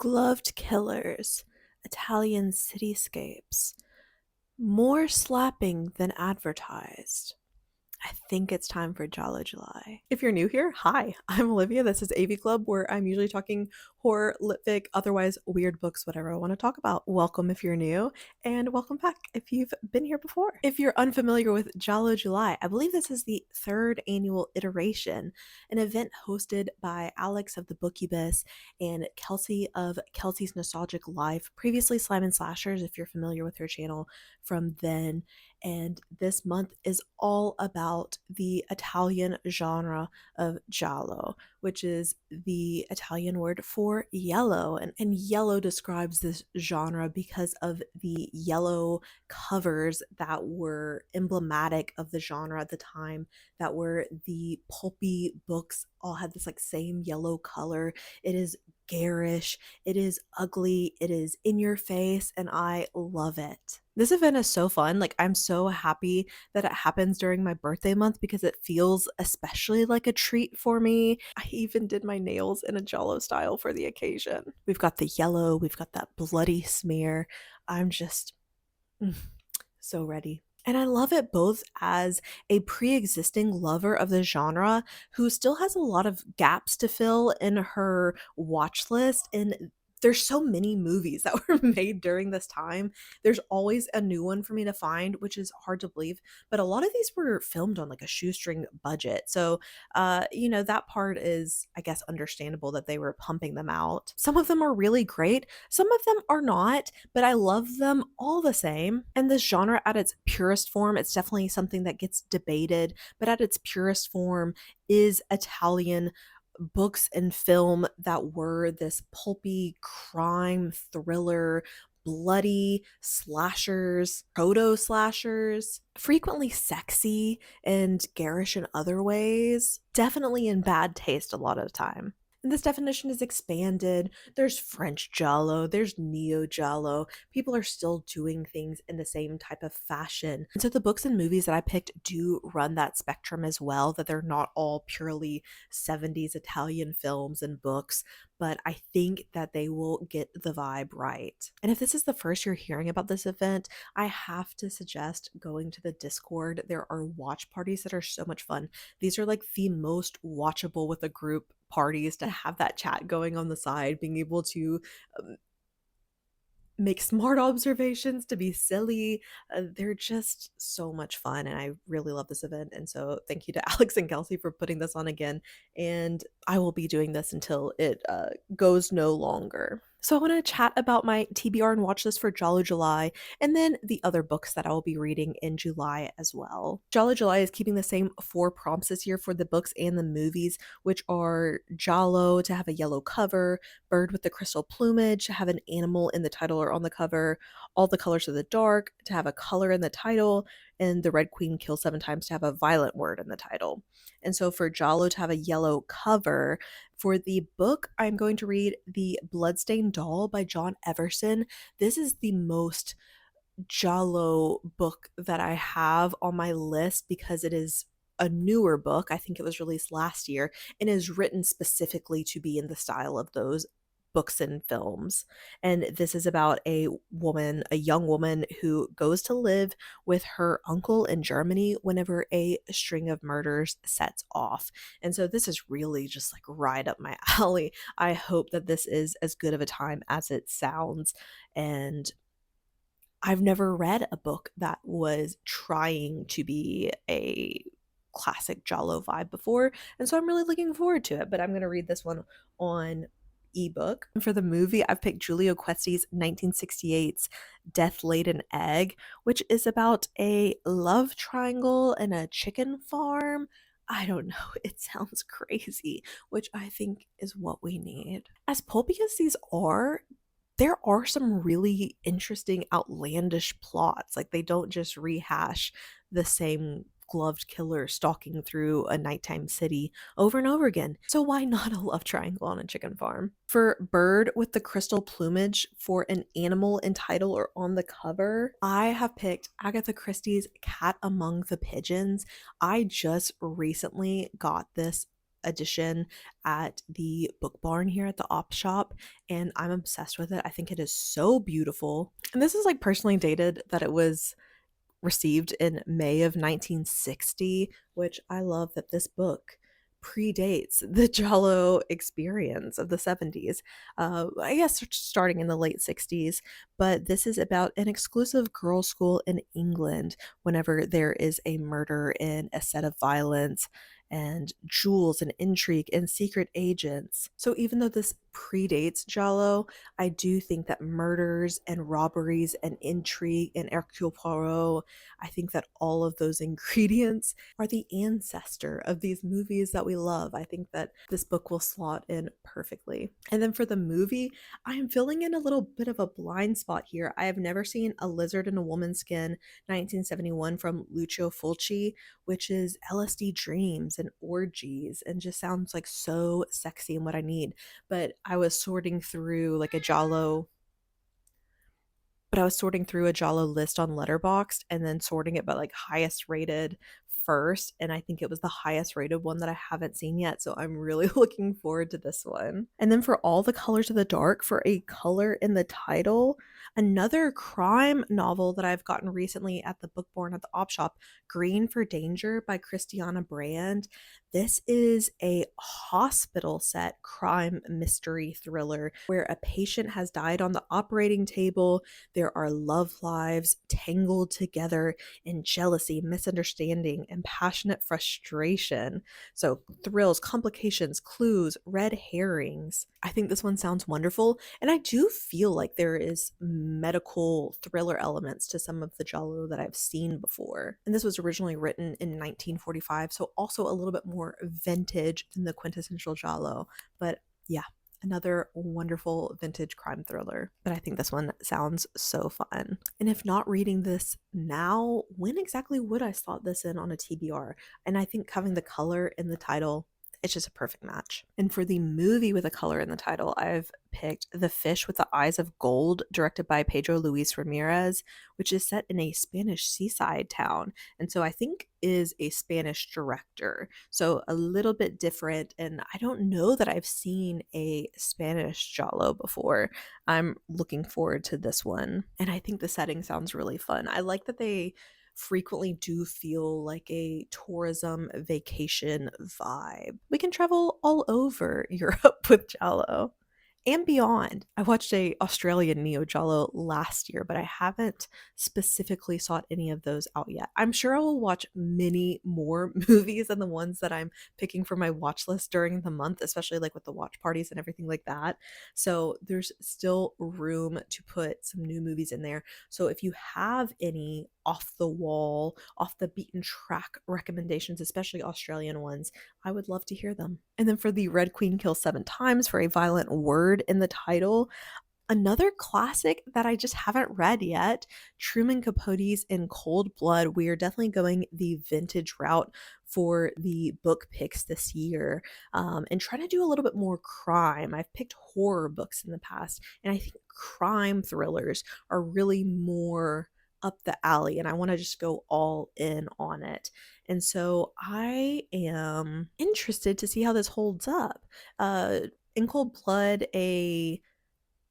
Gloved killers, Italian cityscapes, more slapping than advertised. I think it's time for Giallo July. If you're new here, hi, I'm Olivia. This is AV Club, where I'm usually talking horror, lit fic, otherwise weird books, whatever I want to talk about. Welcome if you're new, and welcome back if you've been here before. If you're unfamiliar with Giallo July, I believe this is the third annual iteration, an event hosted by Alex of the Bookubus and Kelsey of Kelsey's Nostalgic Life, previously Slime and Slashers, if you're familiar with her channel from then. And this month is all about the Italian genre of giallo, which is the Italian word for yellow. And yellow describes this genre because of the yellow covers that were emblematic of the genre at the time, that were the pulpy books, all had this like same yellow color. It is garish, it is ugly, it is in your face, and I love it. This event is so fun. Like, I'm so happy that it happens during my birthday month because it feels especially like a treat for me. I even did my nails in a Jell-O style for the occasion. We've got the yellow, we've got that bloody smear. I'm just so ready. And I love it both as a pre-existing lover of the genre who still has a lot of gaps to fill in her watch list. And there's so many movies that were made during this time. There's always a new one for me to find, which is hard to believe. But a lot of these were filmed on like a shoestring budget. So, that part is, I guess, understandable that they were pumping them out. Some of them are really great. Some of them are not, but I love them all the same. And this genre at its purest form, it's definitely something that gets debated, but at its purest form is Italian books and film that were this pulpy crime thriller, bloody slashers, proto slashers, frequently sexy and garish in other ways, definitely in bad taste a lot of the time. And this definition is expanded. There's French giallo, there's neo giallo. People are still doing things in the same type of fashion. And so the books and movies that I picked do run that spectrum as well, that they're not all purely 70s Italian films and books, but I think that they will get the vibe right. And if this is the first you're hearing about this event, I have to suggest going to the Discord. There are watch parties that are so much fun. These are like the most watchable with a group parties, to have that chat going on the side, being able to make smart observations, to be silly. They're just so much fun, and I really love this event. And so thank you to Alex and Kelsey for putting this on again. And I will be doing this until it goes no longer. So I want to chat about my TBR and watch list for Giallo July, and then the other books that I will be reading in July as well. Giallo July is keeping the same 4 prompts this year for the books and the movies, which are Giallo, to have a yellow cover, Bird with the Crystal Plumage, to have an animal in the title or on the cover, All the Colors of the Dark, to have a color in the title, and The Red Queen Kills 7 Times, to have a violent word in the title. And so for Giallo to have a yellow cover, for the book, I'm going to read The Bloodstained Doll by John Everson. This is the most Giallo book that I have on my list because it is a newer book. I think it was released last year and is written specifically to be in the style of those books and films. And this is about a woman, a young woman who goes to live with her uncle in Germany whenever a string of murders sets off. And so this is really just like right up my alley. I hope that this is as good of a time as it sounds. And I've never read a book that was trying to be a classic Giallo vibe before, and so I'm really looking forward to it. But I'm going to read this one on ebook. And for the movie, I've picked Giulio Questi's 1968's Death Laid an Egg, which is about a love triangle and a chicken farm. I don't know, it sounds crazy, which I think is what we need. As pulpy as these are, there are some really interesting, outlandish plots. Like, they don't just rehash the same gloved killer stalking through a nighttime city over and over again. So why not a love triangle on a chicken farm? For Bird with the Crystal Plumage, for an animal in title or on the cover, I have picked Agatha Christie's Cat Among the Pigeons. I just recently got this edition at the book barn here at the op shop, and I'm obsessed with it. I think it is so beautiful. And this is like personally dated that it was received in May of 1960, which I love that this book predates the Giallo experience of the 70s. I guess starting in the late 60s, but this is about an exclusive girls' school in England whenever there is a murder in a set of violence and jewels and intrigue and secret agents. So even though this predates Giallo, I do think that murders and robberies and intrigue and Hercule Poirot, I think that all of those ingredients are the ancestor of these movies that we love. I think that this book will slot in perfectly. And then for the movie, I am filling in a little bit of a blind spot here. I have never seen A Lizard in a Woman's Skin, 1971 from Lucio Fulci, which is LSD dreams and orgies and just sounds like so sexy and what I need. But I was sorting through like a Giallo list on Letterboxd and then sorting it by like highest rated first, and I think it was the highest rated one that I haven't seen yet, so I'm really looking forward to this one. And then for All the Colors of the Dark, for a color in the title, another crime novel that I've gotten recently at the book barn at the op shop, Green for Danger by Christiana Brand. This is a hospital set crime mystery thriller where a patient has died on the operating table. There are love lives tangled together in jealousy, misunderstanding, and passionate frustration. So, thrills, complications, clues, red herrings. I think this one sounds wonderful, and I do feel like there is medical thriller elements to some of the Giallo that I've seen before. And this was originally written in 1945, so also a little bit more vintage than the quintessential Giallo. But yeah, another wonderful vintage crime thriller. But I think this one sounds so fun. And if not reading this now, when exactly would I slot this in on a TBR? And I think having the color in the title, it's just a perfect match. And for the movie with a color in the title, I've picked The Fish with the Eyes of Gold, directed by Pedro Luis Ramirez, which is set in a Spanish seaside town. And so I think is a Spanish director. So a little bit different. And I don't know that I've seen a Spanish Giallo before. I'm looking forward to this one. And I think the setting sounds really fun. I like that they frequently do feel like a tourism vacation vibe. We can travel all over Europe with Giallo and beyond. I watched a Australian Neo Giallo last year, but I haven't specifically sought any of those out yet. I'm sure I will watch many more movies than the ones that I'm picking for my watch list during the month, especially like with the watch parties and everything like that. So there's still room to put some new movies in there. So if you have any off the wall, off the beaten track recommendations, especially Australian ones, I would love to hear them. And then for the Red Queen Kills Seven Times, for a violent word in the title, another classic that I just haven't read yet, Truman Capote's In Cold Blood. We are definitely going the vintage route for the book picks this year, and trying to do a little bit more crime. I've picked horror books in the past, and I think crime thrillers are really more up the alley, and I want to just go all in on it. And so I am interested to see how this holds up. In Cold Blood, a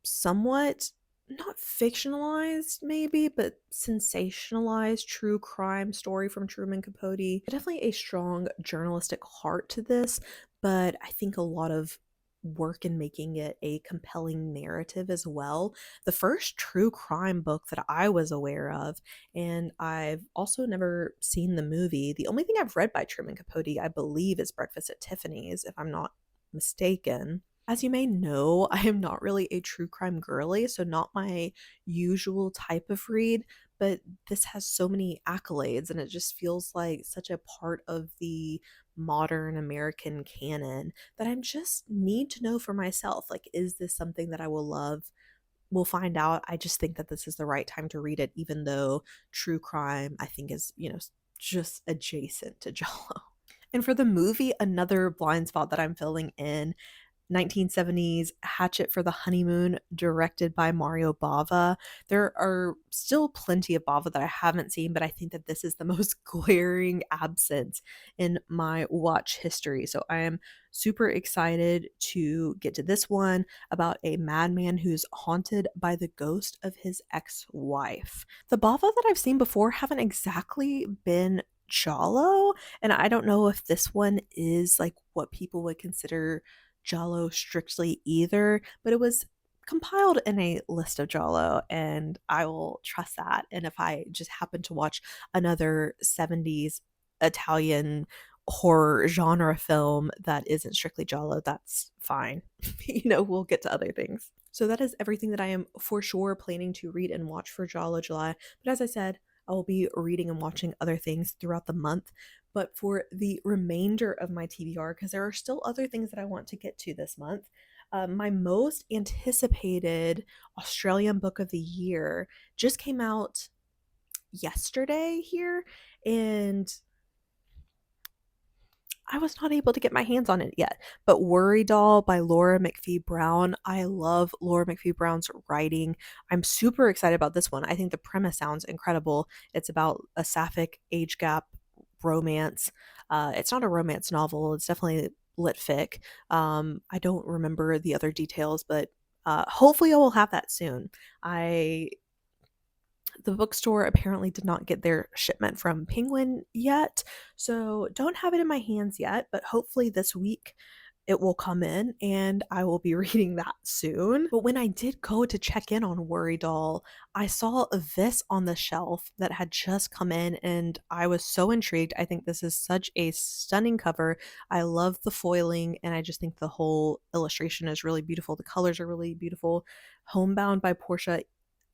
somewhat not fictionalized maybe, but sensationalized true crime story from Truman Capote. Definitely a strong journalistic heart to this, but I think a lot of work in making it a compelling narrative as well. The first true crime book that I was aware of, and I've also never seen the movie. The only thing I've read by Truman Capote, I believe, is Breakfast at Tiffany's, if I'm not mistaken. As you may know, I am not really a true crime girly, so not my usual type of read, but this has so many accolades and it just feels like such a part of the modern American canon that I'm just need to know for myself. Like, is this something that I will love? We'll find out. I just think that this is the right time to read it, even though true crime, I think, is, just adjacent to Giallo. And for the movie, another blind spot that I'm filling in, 1970s Hatchet for the Honeymoon, directed by Mario Bava. There are still plenty of Bava that I haven't seen, but I think that this is the most glaring absence in my watch history. So I am super excited to get to this one about a madman who's haunted by the ghost of his ex-wife. The Bava that I've seen before haven't exactly been Giallo, and I don't know if this one is like what people would consider Giallo strictly either, but it was compiled in a list of Giallo, and I will trust that. And if I just happen to watch another 70s Italian horror genre film that isn't strictly Giallo, that's fine. We'll get to other things. So that is everything that I am for sure planning to read and watch for Giallo July. But as I said, I will be reading and watching other things throughout the month. But for the remainder of my TBR, because there are still other things that I want to get to this month, my most anticipated Australian book of the year just came out yesterday here, and I was not able to get my hands on it yet. But Worry Doll by Laura McPhee Brown. I love Laura McPhee Brown's writing. I'm super excited about this one. I think the premise sounds incredible. It's about a sapphic age gap romance. It's not a romance novel. It's definitely lit fic. I don't remember the other details, but hopefully I will have that soon. The bookstore apparently did not get their shipment from Penguin yet, so don't have it in my hands yet, but hopefully this week it will come in and I will be reading that soon. But when I did go to check in on Worry Doll, I saw this on the shelf that had just come in and I was so intrigued. I think this is such a stunning cover. I love the foiling and I just think the whole illustration is really beautiful. The colors are really beautiful. Homebound by Portia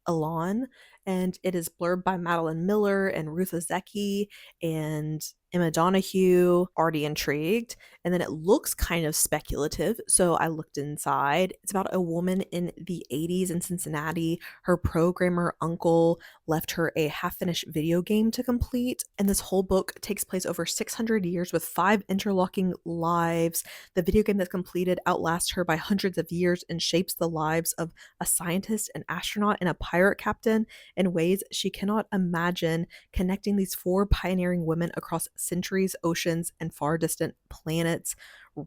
Alon, and it is blurbed by Madeline Miller and Ruth Ozeki and Emma Donahue. Already intrigued. And then it looks kind of speculative, so I looked inside. It's about a woman in the 80s in Cincinnati. Her programmer uncle left her a half-finished video game to complete, and this whole book takes place over 600 years with 5 interlocking lives. The video game that's completed outlasts her by hundreds of years and shapes the lives of a scientist, an astronaut, and a pirate captain in ways she cannot imagine, connecting these 4 pioneering women across centuries, oceans, and far distant planets.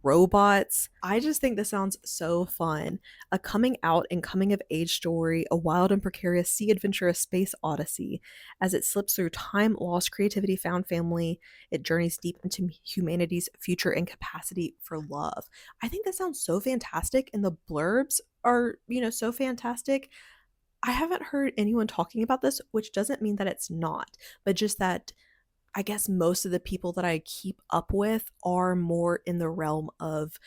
Robots. I just think this sounds so fun. A coming out and coming of age story, a wild and precarious sea adventure, a space odyssey. As it slips through time, lost creativity, found family, it journeys deep into humanity's future and capacity for love. I think that sounds so fantastic, and the blurbs are, so fantastic. I haven't heard anyone talking about this, which doesn't mean that it's not, but just that I guess most of the people that I keep up with are more in the realm of,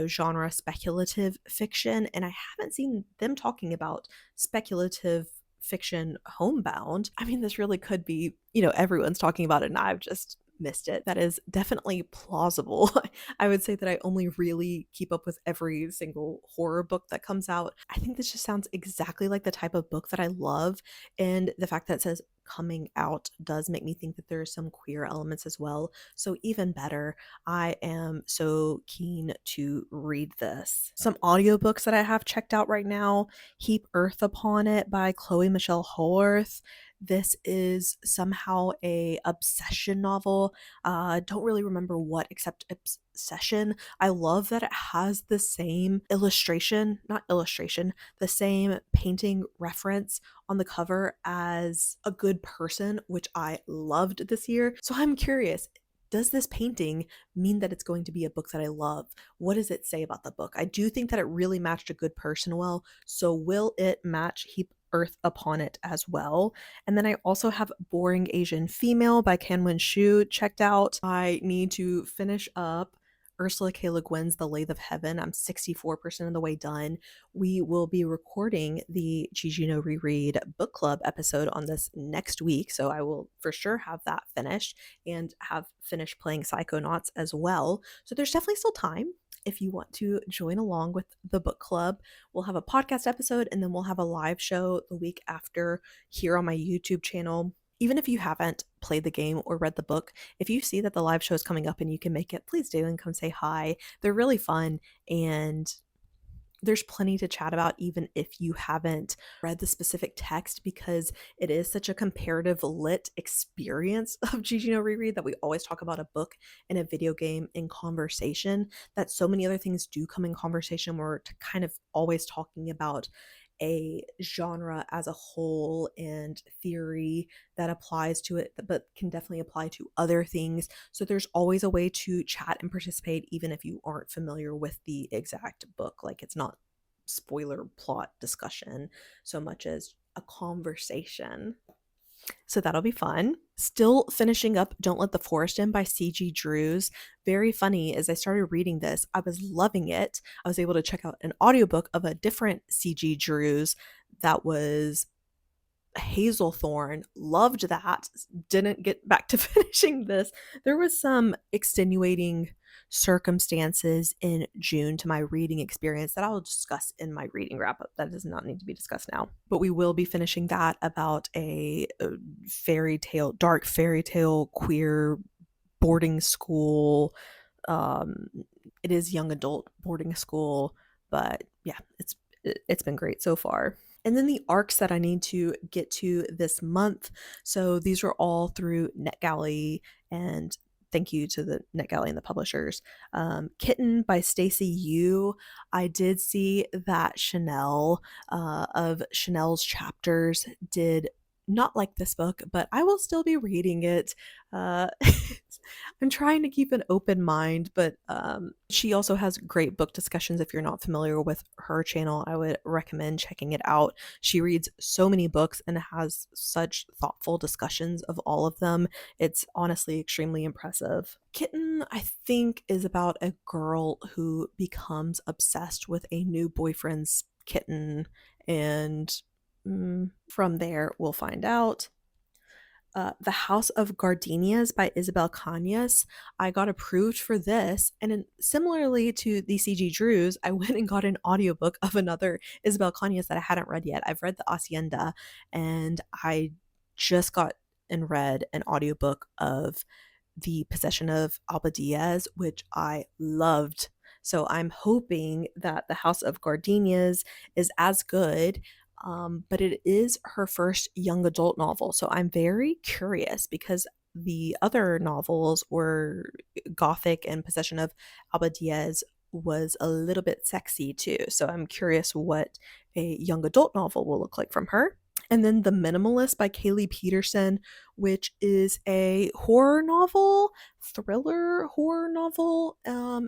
genre speculative fiction, and I haven't seen them talking about speculative fiction homebound. I mean, this really could be, everyone's talking about it, and I've just missed it. That is definitely plausible. I would say that I only really keep up with every single horror book that comes out. I think this just sounds exactly like the type of book that I love, and the fact that it says coming out does make me think that there are some queer elements as well. So even better, I am so keen to read this. Some audiobooks that I have checked out right now: Heap Earth Upon It by Chloe Michelle Haworth. This is somehow a obsession novel. Don't really remember what except obsession. I love that it has the same the same painting reference on the cover as A Good Person, which I loved this year. So I'm curious, does this painting mean that it's going to be a book that I love? What does it say about the book? I do think that it really matched A Good Person well. So will it match Heap Earth Upon It as well? And then I also have Boring Asian Female by Kanwin Shu checked out. I need to finish up Ursula K. Le Guin's The Lathe of Heaven. I'm 64% of the way done. We will be recording the GGNoReread book club episode on this next week, so I will for sure have that finished and have finished playing Psychonauts as well. So there's definitely still time if you want to join along with the book club. We'll have a podcast episode and then we'll have a live show the week after here on my YouTube channel. Even if you haven't played the game or read the book, if you see that the live show is coming up and you can make it, please do and come say hi. They're really fun, and there's plenty to chat about even if you haven't read the specific text, because it is such a comparative lit experience of GGNoReread that we always talk about a book and a video game in conversation, that so many other things do come in conversation. We're kind of always talking about a genre as a whole and theory that applies to it, but can definitely apply to other things. So there's always a way to chat and participate, even if you aren't familiar with the exact book. Like, it's not spoiler plot discussion so much as a conversation. So that'll be fun. Still finishing up Don't Let the Forest In by C.G. Drews. Very funny, as I started reading this, I was loving it. I was able to check out an audiobook of a different C.G. Drews that was Hazelthorn. Loved that. Didn't get back to finishing this. There was some extenuating circumstances in June to my reading experience that I will discuss in my reading wrap up. That does not need to be discussed now, but we will be finishing that, about a fairy tale, dark fairy tale, queer boarding school. It is young adult boarding school, but yeah, it's been great so far. And then the arcs that I need to get to this month. So these are all through Netgalley, and thank you to the Netgalley and the publishers. Kitten by Stacey Yu. I did see that Chanel of Chanel's Chapters did not like this book, but I will still be reading it. I'm trying to keep an open mind, but she also has great book discussions. If you're not familiar with her channel, I would recommend checking it out. She reads so many books and has such thoughtful discussions of all of them. It's honestly extremely impressive. Kitten, I think, is about a girl who becomes obsessed with a new boyfriend's kitten, and from there we'll find out. The House of Gardenias by Isabel Cañas. I got approved for this, and similarly to the C.G. Drews, I went and got an audiobook of another Isabel Cañas that I hadn't read yet. I've read The Hacienda, and I just got and read an audiobook of The Possession of Alba Diaz, which I loved. So I'm hoping that The House of Gardenias is as good. But it is her first young adult novel. So I'm very curious, because the other novels were gothic, and Possession of Alba Diaz was a little bit sexy too. So I'm curious what a young adult novel will look like from her. And then The Minimalist by Kaylee Peterson, which is a horror novel, thriller horror novel,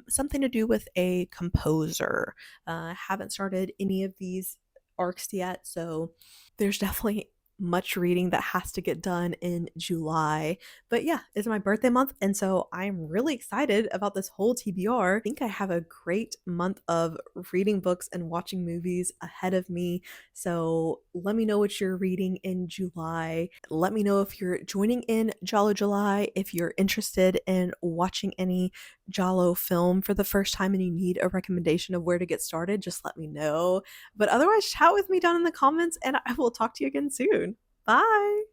something to do with a composer. Haven't started any of these arcs yet, so there's definitely much reading that has to get done in July. But yeah, it's my birthday month, and so I'm really excited about this whole TBR. I think I have a great month of reading books and watching movies ahead of me. So let me know what you're reading in July. Let me know if you're joining in Giallo July, if you're interested in watching any Giallo film for the first time and you need a recommendation of where to get started, just let me know. But otherwise, chat with me down in the comments, and I will talk to you again soon. Bye!